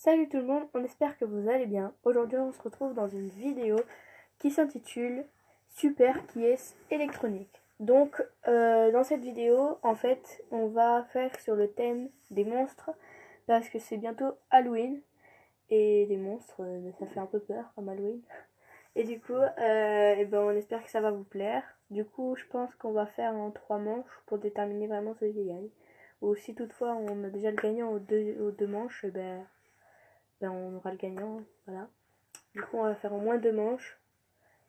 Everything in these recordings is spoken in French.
Salut tout le monde, on espère que vous allez bien. Aujourd'hui on se retrouve dans une vidéo qui s'intitule Super Qui-est électronique. Donc dans cette vidéo en fait on va faire sur le thème des monstres parce que c'est bientôt Halloween et des monstres ça fait un peu peur comme Halloween. Et du coup on espère que ça va vous plaire. Du coup je pense qu'on va faire en 3 manches pour déterminer vraiment celui qui gagne. Ou si toutefois on a déjà le gagnant aux deux manches, on aura le gagnant, voilà. Du coup, on va faire au moins 2 manches.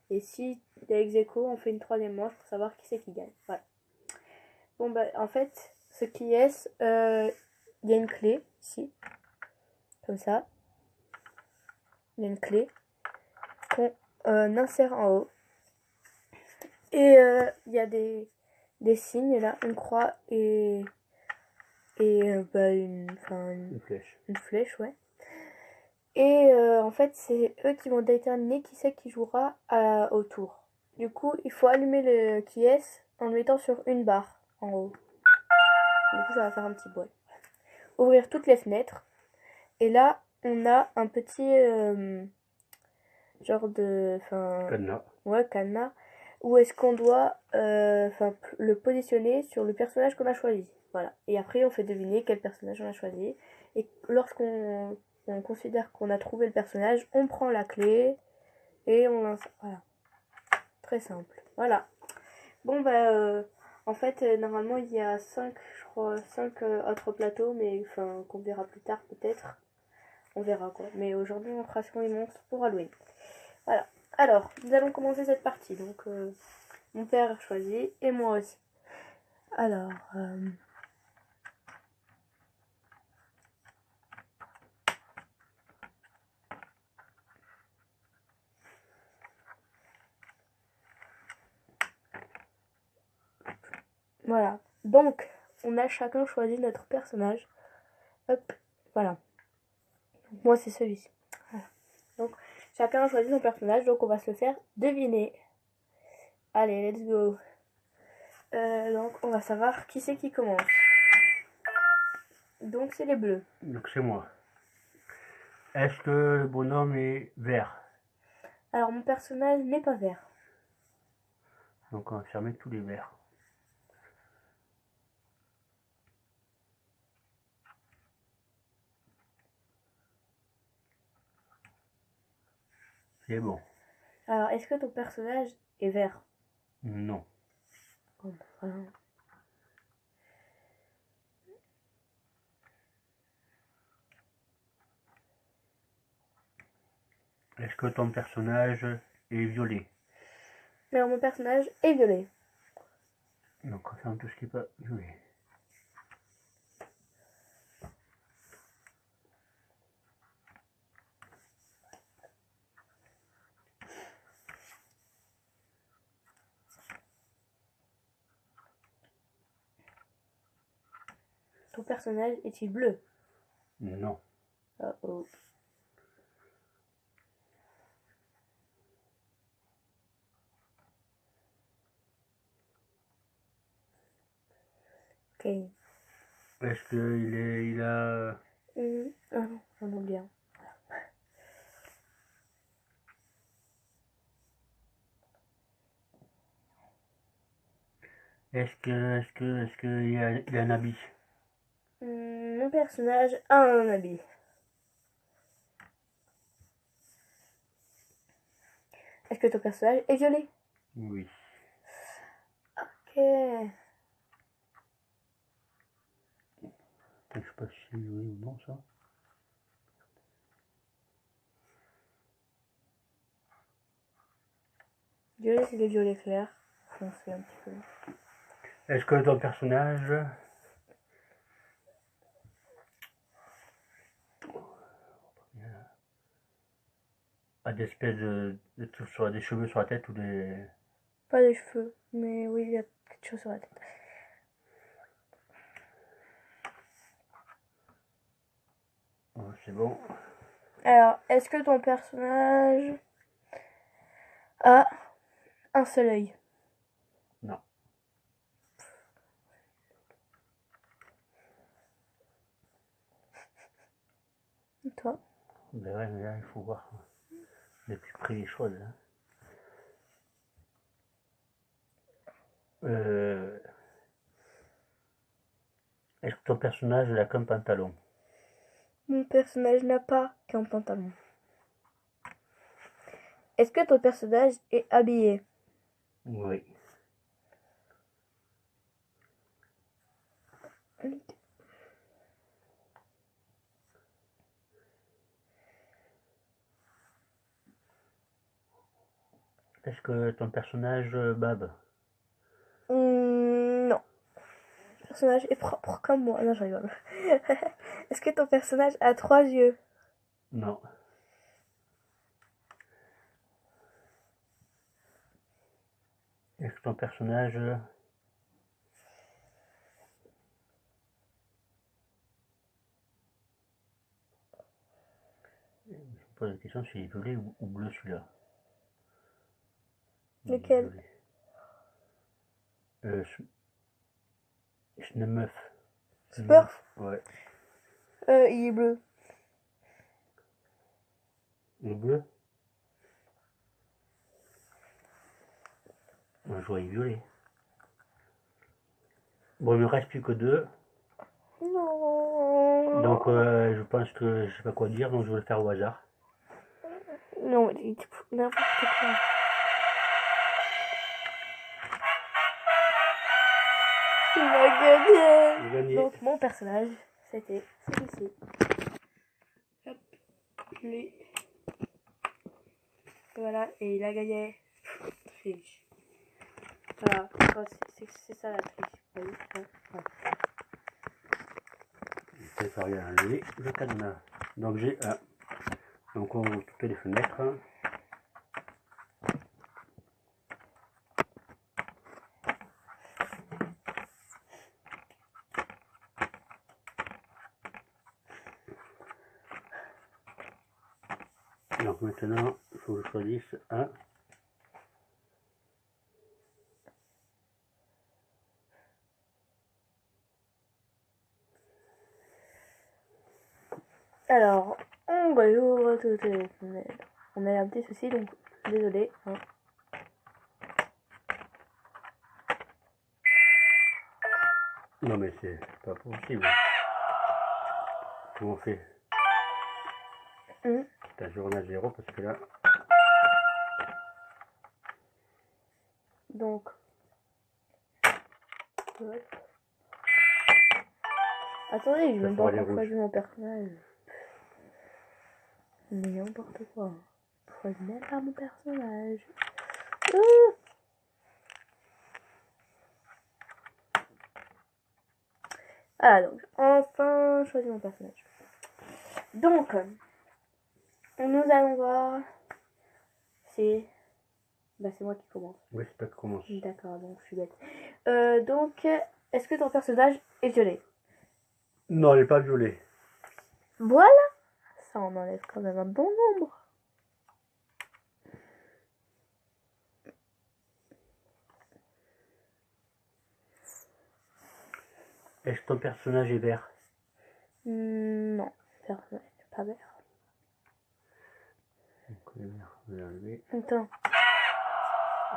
Et si il y a ex-aequo, on fait une 3e manche pour savoir qui c'est qui gagne. Voilà. Bon, en fait, ce qui est, il y a une clé, ici. Comme ça. Il y a une clé qu'on insère en haut. Et il y a des signes, là, une croix et une flèche. Une flèche, ouais. Et en fait, c'est eux qui vont déterminer qui c'est qui jouera au tour. Du coup, il faut allumer le qui est en le mettant sur une barre en haut. Du coup, ça va faire un petit bruit. Ouvrir toutes les fenêtres. Et là, on a un petit genre de... Cadenas. Ouais, cadenas. Où est-ce qu'on doit le positionner sur le personnage qu'on a choisi. Voilà. Et après, on fait deviner quel personnage on a choisi. Et lorsqu'on considère qu'on a trouvé le personnage, on prend la clé et on lance. Voilà. Très simple. Voilà. Bon, en fait, normalement, il y a 5 autres plateaux, mais qu'on verra plus tard peut-être. On verra quoi. Mais aujourd'hui, on fera sur les monstres pour Halloween. Voilà. Alors, nous allons commencer cette partie. Donc, mon père a choisi et moi aussi. Alors, voilà. Donc, on a chacun choisi notre personnage. Hop, voilà. Donc, moi, c'est celui-ci. Voilà. Donc, chacun a choisi son personnage, donc on va se le faire deviner. Allez, let's go. Donc, on va savoir qui c'est qui commence. Donc, c'est les bleus. Donc c'est moi. Est-ce que le bonhomme est vert? Alors, mon personnage n'est pas vert. Donc on va fermer tous les verts. C'est bon. Alors, est-ce que ton personnage est vert? Non. Bon, voilà. Est-ce que ton personnage est violet? Alors, mon personnage est violet. Donc on ferme tout ce qui n'est pas violet. Ton personnage est-il bleu? Non. Oh. Ok. Est-ce qu'il a... Ah non, j'en oublie un. Est-ce qu'il a un habit? Mon personnage a un habit. Est-ce que ton personnage est violet? Oui. Ok. Je sais pas si c'est violet ou non ça. Violet, c'est le violet clair. Foncé un petit peu. Est-ce que ton personnage a des espèces de trucs sur des cheveux sur la tête ou des... Pas les cheveux, mais oui, il y a quelque chose sur la tête. Oh, c'est bon. Alors, est-ce que ton personnage a un seul œil? Non. Et toi? Ben ouais, mais là, il faut voir de plus près les choses. Hein. Est-ce que ton personnage a qu'un pantalon? Mon personnage n'a pas qu'un pantalon. Est-ce que ton personnage est habillé? Oui. Est-ce que ton personnage bave? Non. Ton personnage est propre comme moi. Non, je rigole. Est-ce que ton personnage a 3 yeux? Non. Est-ce que ton personnage je me pose la question s'il est violet ou bleu celui-là. Lequel? Schnemeuf. Smurf? Ouais. Il est bleu. Le bleu? Moi je voyais violet. Bon, il ne me reste plus que 2. Non. Donc je pense que je sais pas quoi dire, donc je vais le faire au hasard. Non, n'importe quoi. Il a gagné. J'ai gagné. Donc mon personnage, c'était celui-ci. Hop, lui. Voilà, et il a gagné. Triche. Voilà, c'est ça la triche. Vous voyez, ouais. Je vais rien enlever le cadenas. Donc j'ai un. Donc on ouvre toutes les fenêtres. Donc maintenant, il faut que je choisisse un. Alors, on ouvre toutes les fenêtres. On a un petit souci, donc désolé. Hein. Non mais c'est pas possible. Comment on fait? T'as journée à 0 parce que là. Donc. Hop. Attendez, je vais même pas encore choisir mon personnage. Mais n'importe quoi. Je choisis même pas mon personnage. Ah donc, enfin choisi mon personnage. Donc, nous allons voir si... Bah c'est moi qui commence. Oui, c'est toi qui commence. D'accord, donc je suis bête. Donc, est-ce que ton personnage est violet? Non, il n'est pas violet. Voilà. Ça en enlève quand même un bon nombre. Est-ce que ton personnage est vert? Non, personnage n'est pas vert. Donc le vert, je vais l'enlever. Attends.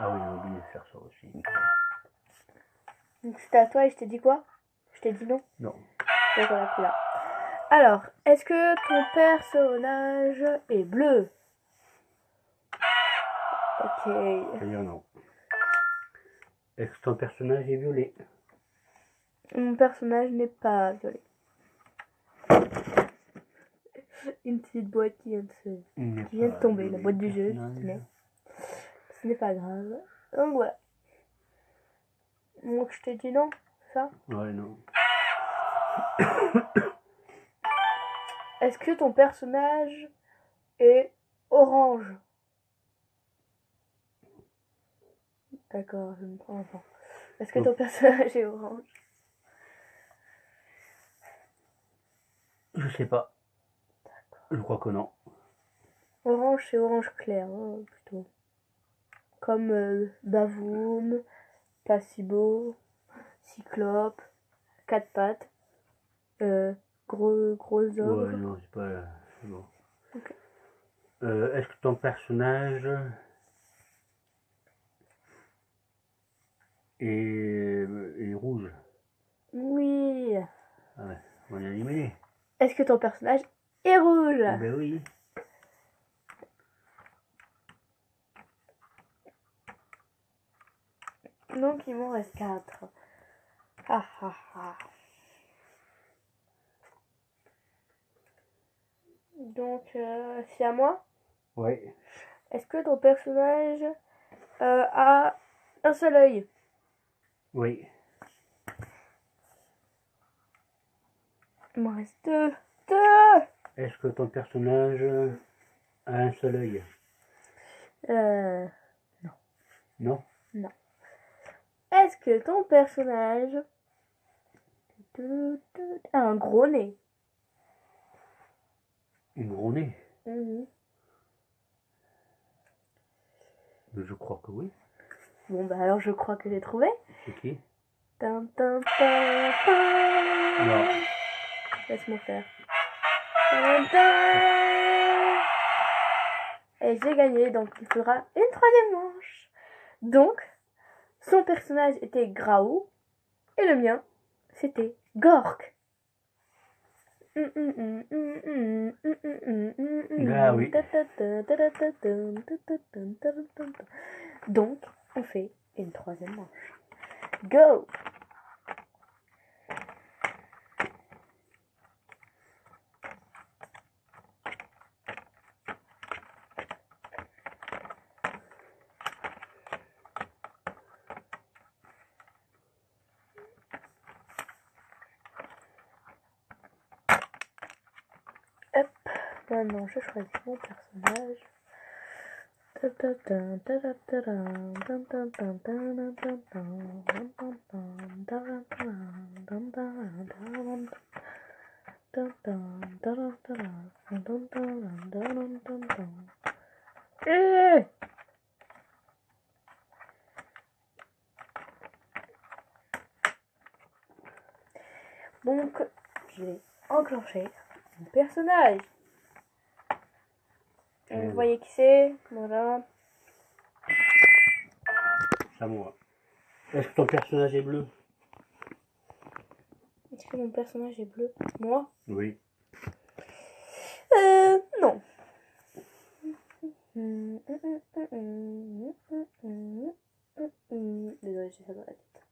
Ah oui, j'ai oublié de faire ça aussi. Donc c'était à toi et je t'ai dit quoi? Je t'ai dit non? Non. Donc voilà, plus là. Alors, est-ce que ton personnage est bleu? Ok. C'est-à-dire non. Est-ce que ton personnage est violet? Mon personnage n'est pas violet. Une petite boîte qui vient de tomber, la boîte du jeu. Ce n'est pas grave. Donc voilà. Donc je t'ai dit non, ça? Ouais, non. Est-ce que ton personnage est orange? D'accord, je me prends pas. Est-ce que ton personnage est orange? Je sais pas. Je crois que non. Orange, c'est orange clair, hein, plutôt. Comme Bavoum, Placebo, Cyclope, 4 pattes, gros ogre. Ouais, non, c'est pas. c'est bon. Ok. Est-ce que ton personnage est rouge? Oui. Ah ouais, on est éliminé. Est-ce que ton personnage est rouge? Ah ben oui. Donc il m'en reste 4. Ah ah ah. Donc c'est à moi. Oui. Est-ce que ton personnage a un seul œil? Oui. Il m'en reste 2. Est-ce que ton personnage a un seul œil? Non. Non. Est-ce que ton personnage a un gros nez? Un gros nez? Mhm. Je crois que oui. Bon bah alors je crois que j'ai trouvé. C'est qui? Tin, tin, tin, tin. Non. Laisse-moi faire. Tin, tin. Et j'ai gagné, donc il faudra une troisième manche. Donc, son personnage était Graou et le mien, c'était Gork. Ah oui. Donc, on fait une troisième manche. Go! Hop, maintenant je choisis mon personnage. Donc, je vais enclencher mon personnage. Et vous voyez qui c'est? Voilà. C'est à moi. Est-ce que ton personnage est bleu? Est-ce que mon personnage est bleu? Moi? Oui. Non. Désolée, j'ai ça dans la tête.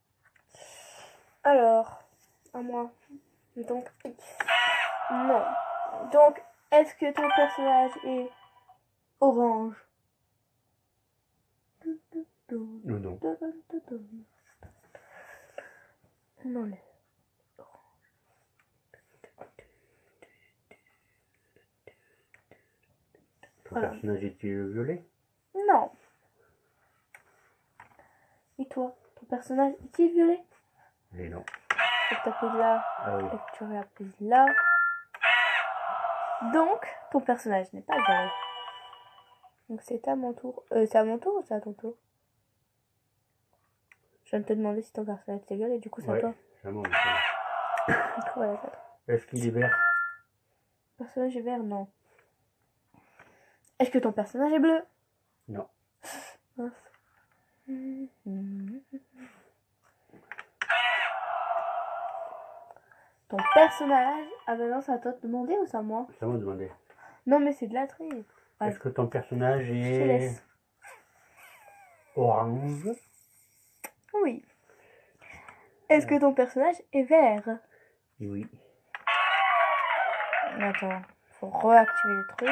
Alors, à moi. Donc, non. Donc, est-ce que ton personnage est orange? Non. Non. Ton personnage est-il violet? Non. Et toi, ton personnage est-il violet? Et non. Et que t'appuies là, Ah oui. et que tu réappuies là. Donc, ton personnage n'est pas violet. Donc c'est à mon tour. C'est à mon tour ou c'est à ton tour? Je viens de te demander si ton personnage était violet, du coup c'est à toi. C'est à moi. Voilà, c'est à toi. Est-ce qu'il est vert? Ton personnage est vert? Non. Est-ce que ton personnage est bleu? Non. Mince. Ton personnage... Ah ben non, c'est à toi de demander ou c'est à moi? C'est à moi de demander. Non mais c'est de la triche. Ouais. Est-ce que ton personnage Je te est laisse. orange? Oui. Est-ce que ton personnage est vert? Oui. Attends, faut réactiver le truc.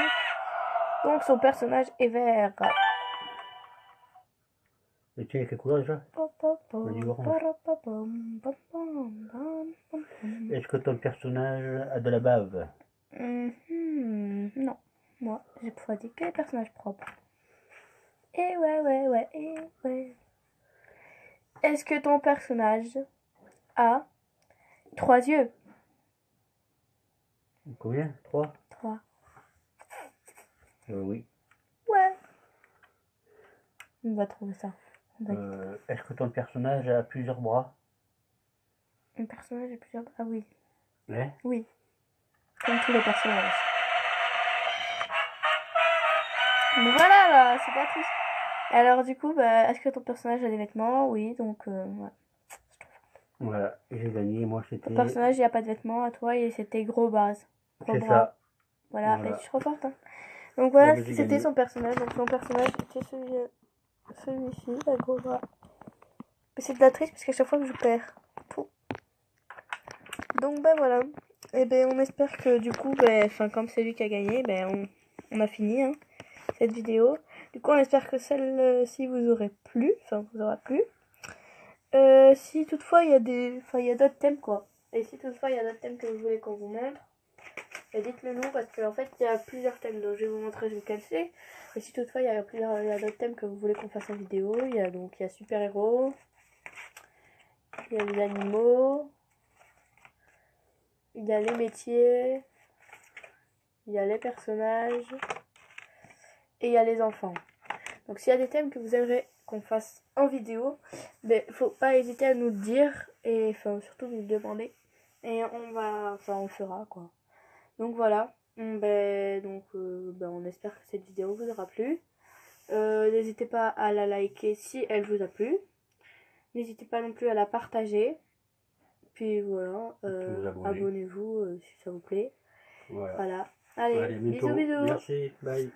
Donc son personnage est vert. Et tu es quelle couleur déjà? Du orange. Est-ce que ton personnage a de la bave? Non. Moi, j'ai choisi que les personnages propres. Et ouais. Est-ce que ton personnage a 3 yeux? Combien? 3? 3. Oui. Ouais. On va trouver ça. Est-ce que ton personnage a plusieurs bras? Un personnage a plusieurs... Ah oui. Ouais. Oui. Comme tous les personnages. Mais voilà, là, c'est pas triste. Et alors, du coup, bah, est-ce que ton personnage a des vêtements? Oui, donc, voilà. Voilà, j'ai gagné. Moi, Ton c'était. personnage, il n'y a pas de vêtements. À toi, et c'était gros base. Gros C'est bras. ça. Voilà, Voilà. et tu te reportes. Hein. Donc Bon, voilà, mais j'ai c'était gagné. son personnage. Donc son personnage était celui-ci, la gros bras. Mais c'est de la triche parce qu'à chaque fois que je perds. Tout. Donc bah voilà. Et ben on espère que du coup, comme c'est lui qui a gagné, on a fini hein, cette vidéo. Du coup on espère que celle-ci vous aura plu. Si toutefois il y a il y a d'autres thèmes quoi. Et si toutefois il y a d'autres thèmes que vous voulez qu'on vous montre, dites-le nous parce qu'en fait il y a plusieurs thèmes. Donc je vais vous montrer lequel c'est. Et si toutefois il y a d'autres thèmes que vous voulez qu'on fasse en vidéo, il y a super-héros, il y a les animaux, il y a les métiers, il y a les personnages et il y a les enfants. Donc s'il y a des thèmes que vous aimeriez qu'on fasse en vidéo, faut pas hésiter à nous le dire et surtout nous le demander et on le fera quoi. Donc voilà, on espère que cette vidéo vous aura plu. N'hésitez pas à la liker si elle vous a plu. N'hésitez pas non plus à la partager. Puis voilà, abonnez-vous si ça vous plaît. Voilà. Voilà. Allez, bisous bisous. Merci, bye.